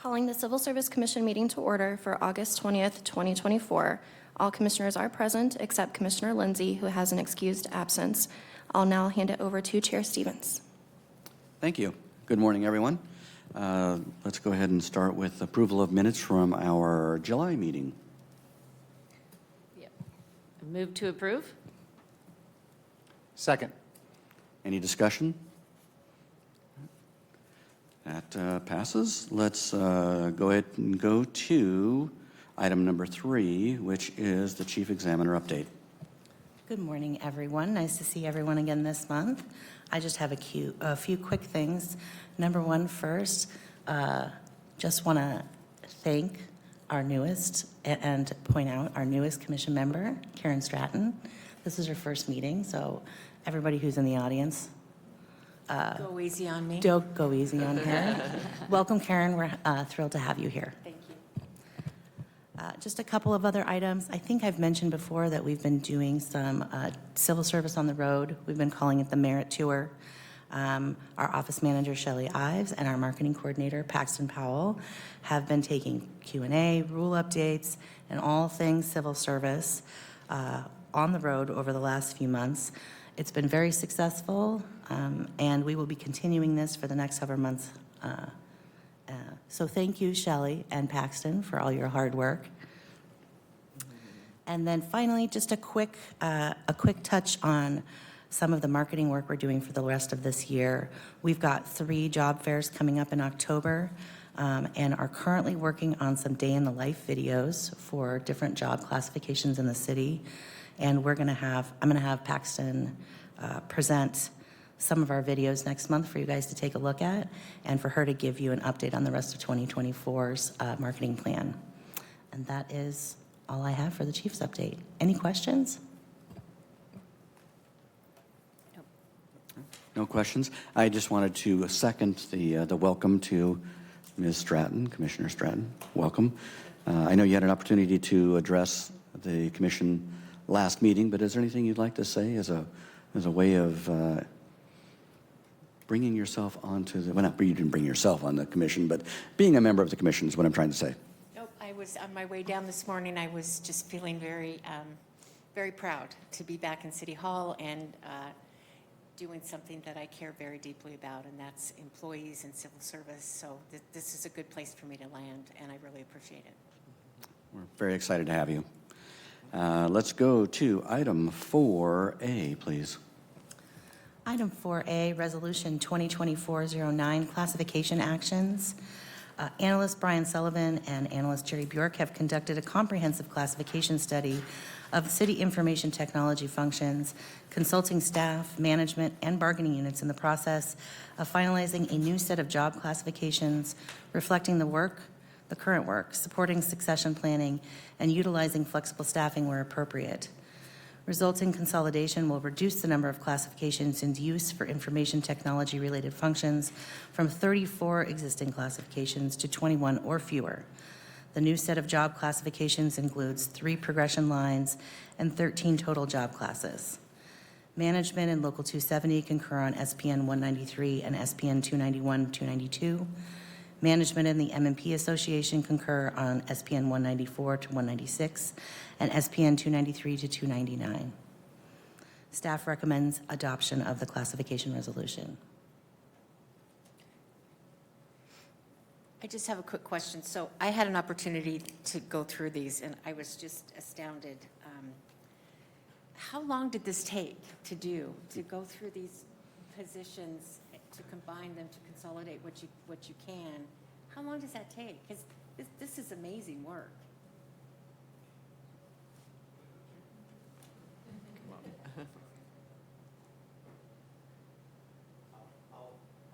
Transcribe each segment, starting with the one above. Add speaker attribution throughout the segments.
Speaker 1: Calling the Civil Service Commission meeting to order for August 20th, 2024. All commissioners are present except Commissioner Lindsay, who has an excused absence. I'll now hand it over to Chair Stevens.
Speaker 2: Thank you. Good morning, everyone. Let's go ahead and start with approval of minutes from our July meeting.
Speaker 3: Yep. Move to approve?
Speaker 4: Second.
Speaker 2: Any discussion? That passes. Let's go ahead and go to item number 3, which is the Chief Examiner update.
Speaker 5: Good morning, everyone. Nice to see everyone again this month. I just have a few quick things. Number one first, just want to thank our newest and point out our newest commission member, Karen Stratton. This is her first meeting, so everybody who's in the audience,
Speaker 3: Go easy on me.
Speaker 5: don't go easy on her. Welcome, Karen. We're thrilled to have you here.
Speaker 3: Thank you.
Speaker 5: Just a couple of other items. I think I've mentioned before that we've been doing some civil service on the road. We've been calling it the Merit Tour. Our office manager, Shelley Ives, and our marketing coordinator, Paxton Powell, have been taking Q&A, rule updates, and all things civil service on the road over the last few months. It's been very successful, and we will be continuing this for the next several months. So thank you, Shelley and Paxton, for all your hard work. And then finally, just a quick touch on some of the marketing work we're doing for the rest of this year. We've got 3 job fairs coming up in October, and are currently working on some day in the life videos for different job classifications in the city. And I'm going to have Paxton present some of our videos next month for you guys to take a look at, and for her to give you an update on the rest of 2024's marketing plan. And that is all I have for the Chief's update. Any questions?
Speaker 2: No questions. I just wanted to second the welcome to Ms. Stratton, Commissioner Stratton. Welcome. I know you had an opportunity to address the commission last meeting, but is there anything you'd like to say as a way of bringing yourself onto the, well, not you didn't bring yourself on the commission, but being a member of the commission is what I'm trying to say.
Speaker 3: Nope, I was on my way down this morning. I was just feeling very, very proud to be back in City Hall and doing something that I care very deeply about, and that's employees and civil service. So this is a good place for me to land, and I really appreciate it.
Speaker 2: We're very excited to have you. Let's go to item 4A, please.
Speaker 5: Item 4A, Resolution 2024-09, Classification Actions. Analyst Brian Sullivan and analyst Jerry Bjork have conducted a comprehensive classification study of city information technology functions, consulting staff, management, and bargaining units in the process of finalizing a new set of job classifications reflecting the current work, supporting succession planning, and utilizing flexible staffing where appropriate. Resulting consolidation will reduce the number of classifications in use for information technology-related functions from 34 existing classifications to 21 or fewer. The new set of job classifications includes 3 progression lines and 13 total job classes. Management and Local 270 concur on SPN 193 and SPN 291-292. Management and the M&P Association concur on SPN 194 to 196 and SPN 293 to 299. Staff recommends adoption of the classification resolution.
Speaker 3: I just have a quick question. So I had an opportunity to go through these, and I was just astounded. How long did this take to do, to go through these positions, to combine them, to consolidate what you can? How long does that take? Because this is amazing work.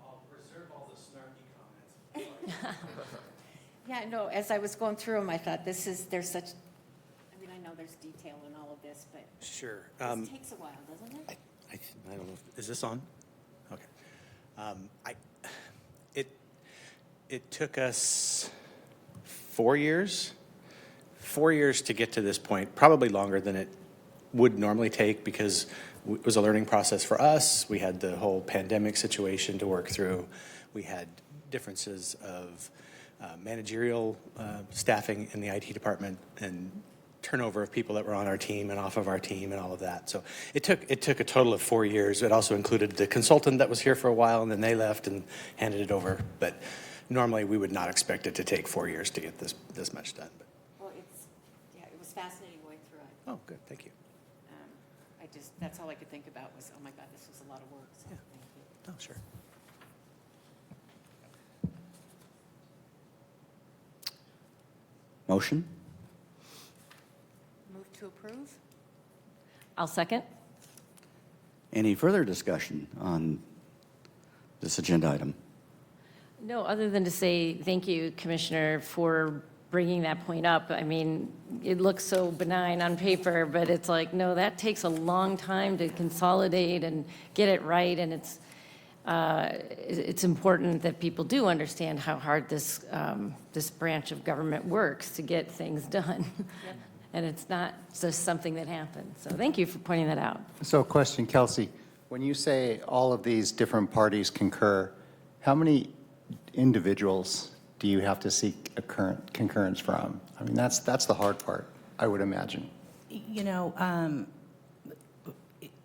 Speaker 4: I'll reserve all the snarky comments.
Speaker 3: Yeah, no, as I was going through them, I thought there's such, I mean, I know there's detail in all of this, but
Speaker 4: Sure.
Speaker 3: this takes a while, doesn't it?
Speaker 4: I don't know. Is this on? Okay. It took us 4 years to get to this point, probably longer than it would normally take because it was a learning process for us. We had the whole pandemic situation to work through. We had differences of managerial staffing in the IT department and turnover of people that were on our team and off of our team and all of that. So it took a total of 4 years. It also included the consultant that was here for a while, and then they left and handed it over. But normally we would not expect it to take 4 years to get this much done. But,
Speaker 3: Well, it was fascinating going through it.
Speaker 4: oh, good, thank you.
Speaker 3: That's all I could think about was, oh my God, this was a lot of work, so thank you.
Speaker 4: Oh, sure.
Speaker 2: Motion?
Speaker 3: Move to approve?
Speaker 6: I'll second.
Speaker 2: Any further discussion on this agenda item?
Speaker 6: No, other than to say thank you, Commissioner, for bringing that point up. I mean, it looks so benign on paper, but it's like, no, that takes a long time to consolidate and get it right, and it's important that people do understand how hard this branch of government works to get things done. And it's not just something that happens. So thank you for pointing that out.
Speaker 7: So question, Kelsey, when you say all of these different parties concur, how many individuals do you have to seek a current concurrence from? I mean, that's the hard part, I would imagine.
Speaker 5: You know,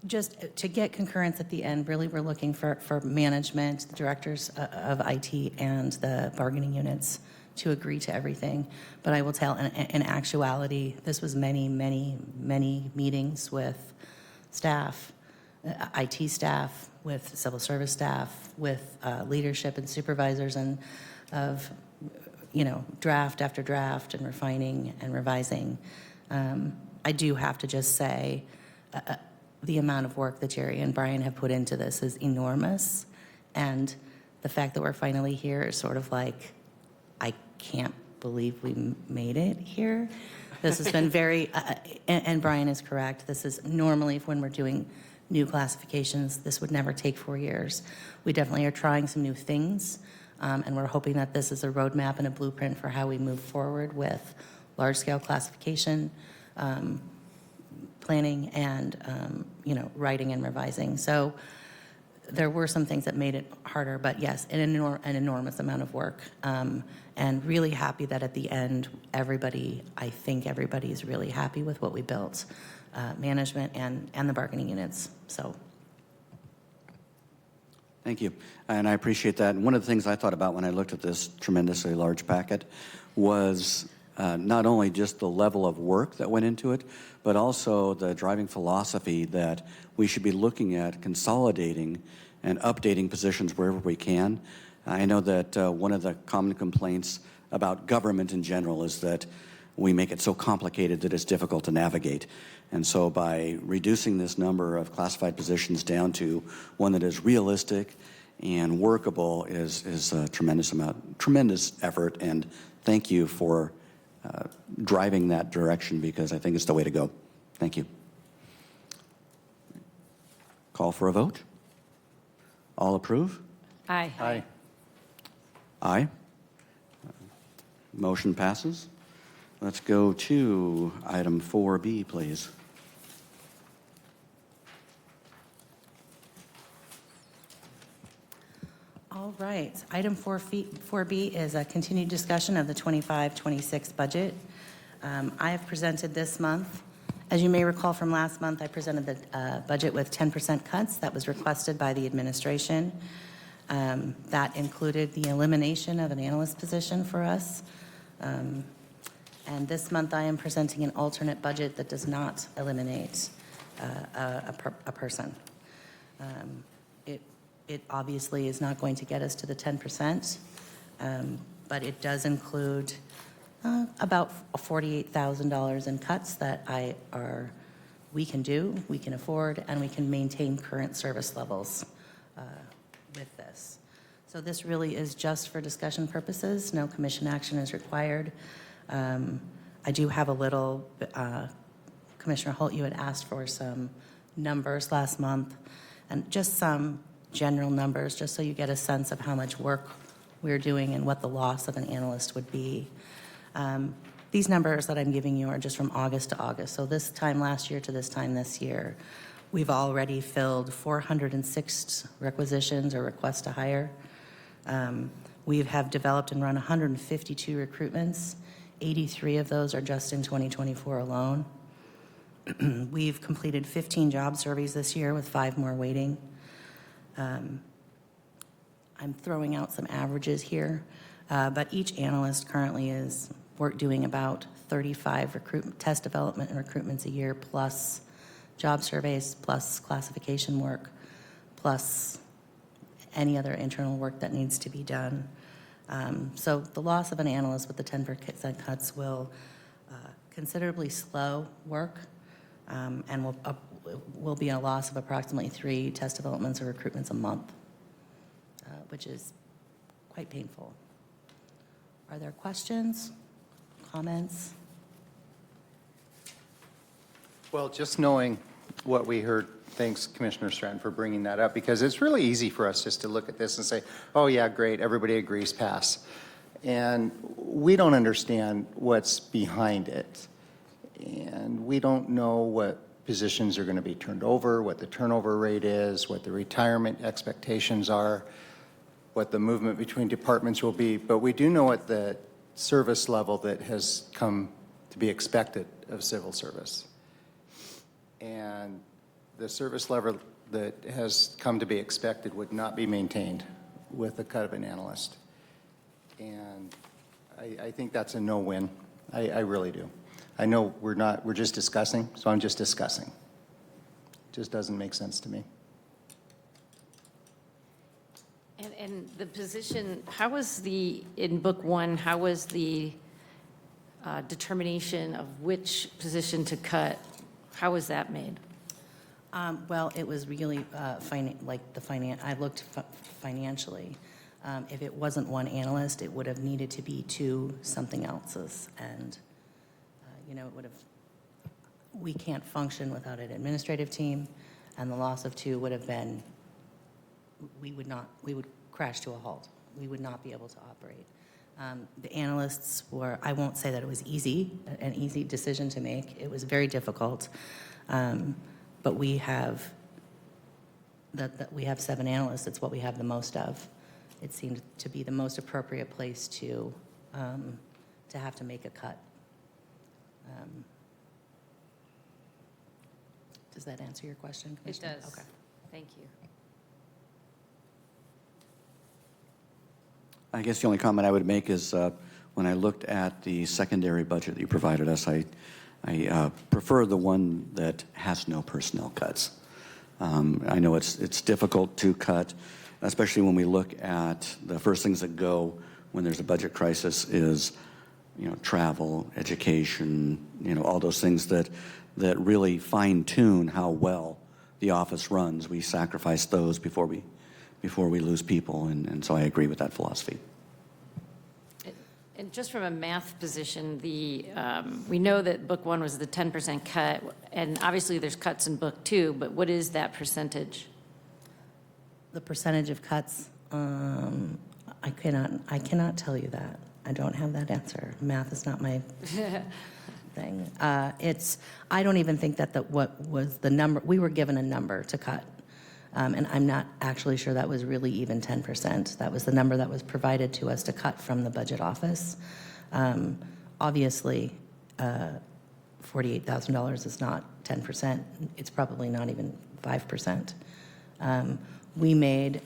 Speaker 5: just to get concurrence at the end, really, we're looking for management, the directors of IT, and the bargaining units to agree to everything. But I will tell, in actuality, this was many, many, many meetings with staff, IT staff, with civil service staff, with leadership and supervisors, and of, you know, draft after draft and refining and revising. I do have to just say, the amount of work that Jerry and Brian have put into this is enormous. And the fact that we're finally here is sort of like, I can't believe we made it here. This has been very, and Brian is correct, this is normally when we're doing new classifications, this would never take 4 years. We definitely are trying some new things, and we're hoping that this is a roadmap and a blueprint for how we move forward with large-scale classification, planning, and you know, writing and revising. So there were some things that made it harder, but yes, an enormous amount of work. And really happy that at the end, I think everybody's really happy with what we built, management and the bargaining units, so.
Speaker 2: Thank you, and I appreciate that. And one of the things I thought about when I looked at this tremendously large packet was not only just the level of work that went into it, but also the driving philosophy that we should be looking at consolidating and updating positions wherever we can. I know that one of the common complaints about government in general is that we make it so complicated that it's difficult to navigate. And so by reducing this number of classified positions down to one that is realistic and workable is a tremendous effort, and thank you for driving that direction, because I think it's the way to go. Thank you. Call for a vote. All approve?
Speaker 6: Aye.
Speaker 7: Aye.
Speaker 2: Aye. Motion passes. Let's go to item 4B, please.
Speaker 5: All right, item 4B is a continued discussion of the 25-26 budget. I have presented this month. As you may recall from last month, I presented the budget with 10% cuts that was requested by the administration. That included the elimination of an analyst position for us. And this month I am presenting an alternate budget that does not eliminate a person. It obviously is not going to get us to the 10%, but it does include about $48,000 in cuts that we can do, we can afford, and we can maintain current service levels with this. So this really is just for discussion purposes. No commission action is required. I do have a little, Commissioner Holt, you had asked for some numbers last month, and just some general numbers, just so you get a sense of how much work we're doing and what the loss of an analyst would be. These numbers that I'm giving you are just from August to August. So this time last year to this time this year, we've already filled 406 requisitions or requests to hire. We have developed and run 152 recruitments. 83 of those are just in 2024 alone. We've completed 15 job surveys this year with 5 more waiting. I'm throwing out some averages here, but each analyst currently is doing about 35 test development and recruitments a year, plus job surveys, plus classification work, plus any other internal work that needs to be done. So the loss of an analyst with the 10% cuts will considerably slow work, and will be a loss of approximately 3 test developments or recruitments a month, which is quite painful. Are there questions, comments?
Speaker 7: Well, just knowing what we heard, thanks Commissioner Stratton for bringing that up, because it's really easy for us just to look at this and say, oh yeah, great, everybody agrees, pass. And we don't understand what's behind it. And we don't know what positions are going to be turned over, what the turnover rate is, what the retirement expectations are, what the movement between departments will be. But we do know what the service level that has come to be expected of civil service. And the service level that has come to be expected would not be maintained with the cut of an analyst. And I think that's a no-win. I really do. I know we're just discussing, so I'm just discussing. It just doesn't make sense to me.
Speaker 6: And the position, how was in Book 1, how was the determination of which position to cut? How was that made?
Speaker 5: Well, it was really I looked financially. If it wasn't one analyst, it would have needed to be 2 something else's, and it would have. We can't function without an administrative team, and the loss of 2 would have been. We would crash to a halt. We would not be able to operate. The analysts were. I won't say that it was an easy decision to make. It was very difficult. But we have we have 7 analysts. It's what we have the most of. It seemed to be the most appropriate place to have to make a cut. Does that answer your question,
Speaker 6: It
Speaker 5: Commissioner?
Speaker 6: does.
Speaker 5: Okay.
Speaker 6: Thank you.
Speaker 2: I guess the only comment I would make is when I looked at the secondary budget that you provided us, I prefer the one that has no personnel cuts. I know it's difficult to cut, especially when we look at the first things that go when there's a budget crisis is, travel, education, all those things that really fine-tune how well the office runs. We sacrifice those before we lose people, and so I agree with that philosophy.
Speaker 6: And just from a math position, we know that Book 1 was the 10% cut, and obviously there's cuts in Book 2, but what is that percentage?
Speaker 5: The percentage of cuts, I cannot tell you that. I don't have that answer. Math is not my thing. I don't even think that what was the number, we were given a number to cut. And I'm not actually sure that was really even 10%. That was the number that was provided to us to cut from the budget office. Obviously, $48,000 is not 10%. It's probably not even 5%. We made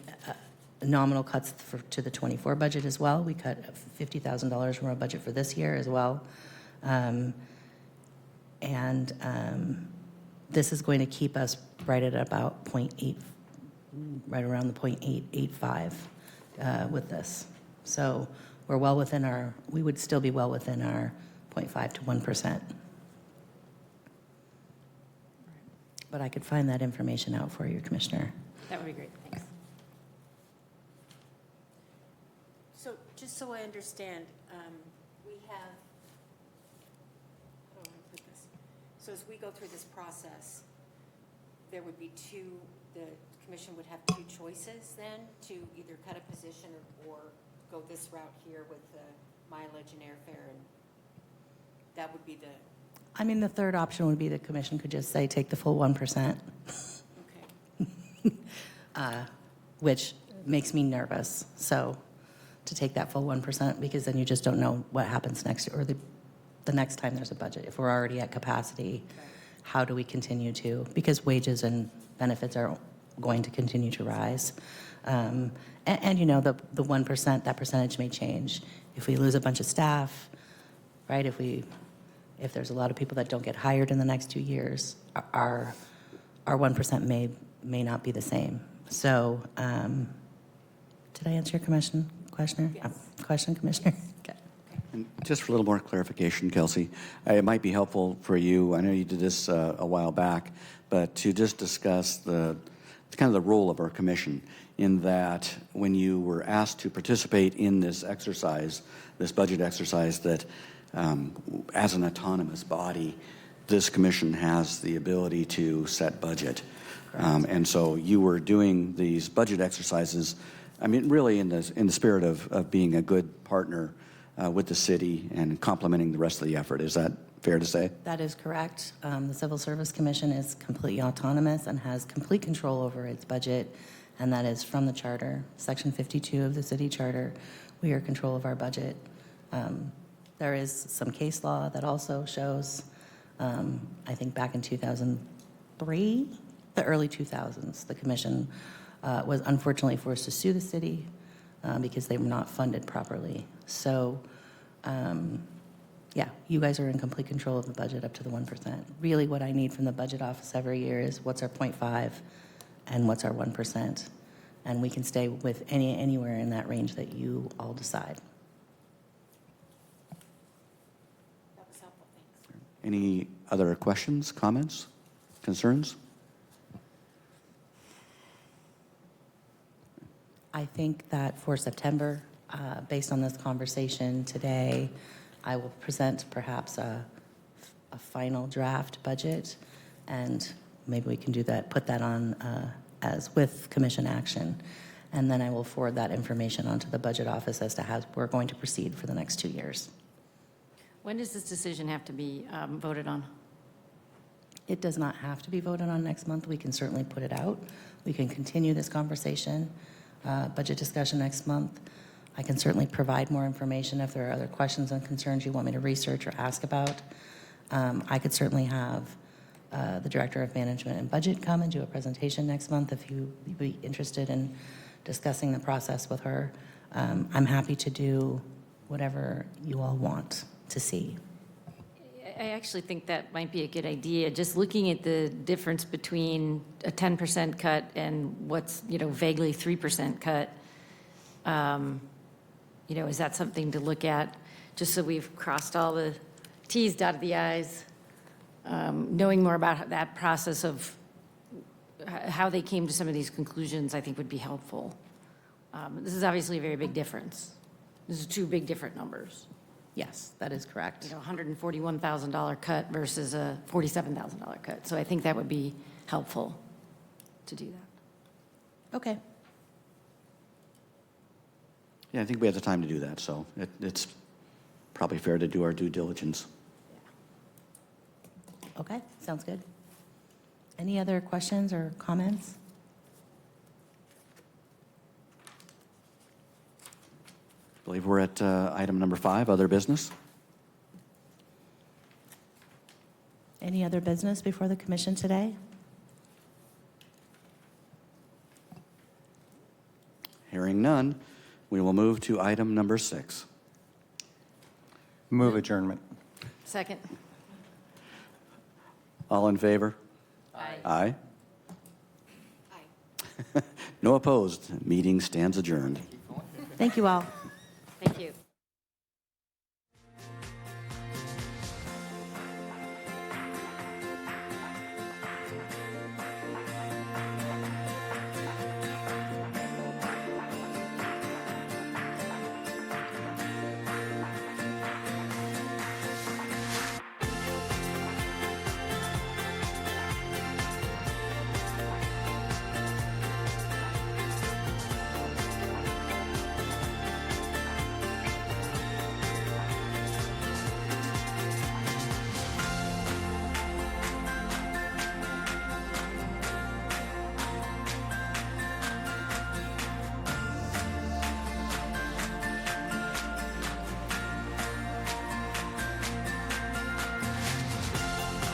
Speaker 5: nominal cuts to the 24 budget as well. We cut $50,000 from our budget for this year as well. This is going to keep us right at about 0.8, right around the 0.885 with this. So we're well within we would still be well within our 0.5 to 1%. But I could find that information out for you, Commissioner.
Speaker 6: That would be great, thanks.
Speaker 3: So just so I understand, we have, how do I put this? So as we go through this process, there would be the commission would have 2 choices then to either cut a position or go this route here with the mileage and airfare, and that would be the,
Speaker 5: The third option would be the commission could just say, take the full 1%,
Speaker 3: okay.
Speaker 5: which makes me nervous. So to take that full 1%, because then you just don't know what happens next, or the next time there's a budget. If we're already at capacity, how do we continue to, because wages and benefits are going to continue to rise. And you know, the 1%, that percentage may change. If we lose a bunch of staff, right, if there's a lot of people that don't get hired in the next 2 years, our 1% may not be the same. So, did I answer your question, Commissioner? Okay.
Speaker 2: And just for a little more clarification, Kelsey, it might be helpful for you, I know you did this a while back, but to just discuss the kind of the role of our commission, in that when you were asked to participate in this exercise, this budget exercise, that as an autonomous body, this commission has the ability to set budget. And so you were doing these budget exercises, I mean, really in the spirit of being a good partner with the city and complementing the rest of the effort. Is that fair to say?
Speaker 5: That is correct. The Civil Service Commission is completely autonomous and has complete control over its budget, and that is from the charter, Section 52 of the city charter. We are in control of our budget. There is some case law that also shows, I think back in 2003, the early 2000s, the commission was unfortunately forced to sue the city because they were not funded properly. So, yeah, you guys are in complete control of the budget up to the 1%. Really what I need from the budget office every year is what's our 0.5 and what's our 1%. And we can stay with anywhere in that range that you all decide.
Speaker 3: That was helpful, thanks.
Speaker 2: Any other questions, comments, concerns?
Speaker 5: I think that for September, based on this conversation today, I will present perhaps a final draft budget, and maybe we can do that, put that on as with commission action, and then I will forward that information onto the budget office as to how we're going to proceed for the next 2 years.
Speaker 6: When does this decision have to be voted on?
Speaker 5: It does not have to be voted on next month. We can certainly put it out. We can continue this conversation, budget discussion next month. I can certainly provide more information if there are other questions and concerns you want me to research or ask about. I could certainly have the Director of Management and Budget come and do a presentation next month if you'd be interested in discussing the process with her. I'm happy to do whatever you all want to see.
Speaker 6: I actually think that might be a good idea, just looking at the difference between a 10% cut and what's, vaguely 3% cut. Is that something to look at, just so we've crossed all the Ts, dotted the Is? Knowing more about that process of how they came to some of these conclusions, I think would be helpful. This is obviously a very big difference. This is two big different numbers.
Speaker 5: Yes, that is correct.
Speaker 6: $141,000 cut versus a $47,000 cut. So I think that would be helpful to do that.
Speaker 5: Okay.
Speaker 2: Yeah, I think we have the time to do that, so it's probably fair to do our due diligence.
Speaker 5: Okay, sounds good. Any other questions or comments?
Speaker 2: I believe we're at item number 5, other business.
Speaker 5: Any other business before the commission today?
Speaker 2: Hearing none, we will move to item number 6.
Speaker 7: Move adjournment.
Speaker 6: Second.
Speaker 2: All in favor?
Speaker 6: Aye.
Speaker 2: Aye.
Speaker 3: Aye.
Speaker 2: No opposed. Meeting stands adjourned.
Speaker 5: Thank you all.
Speaker 6: Thank you.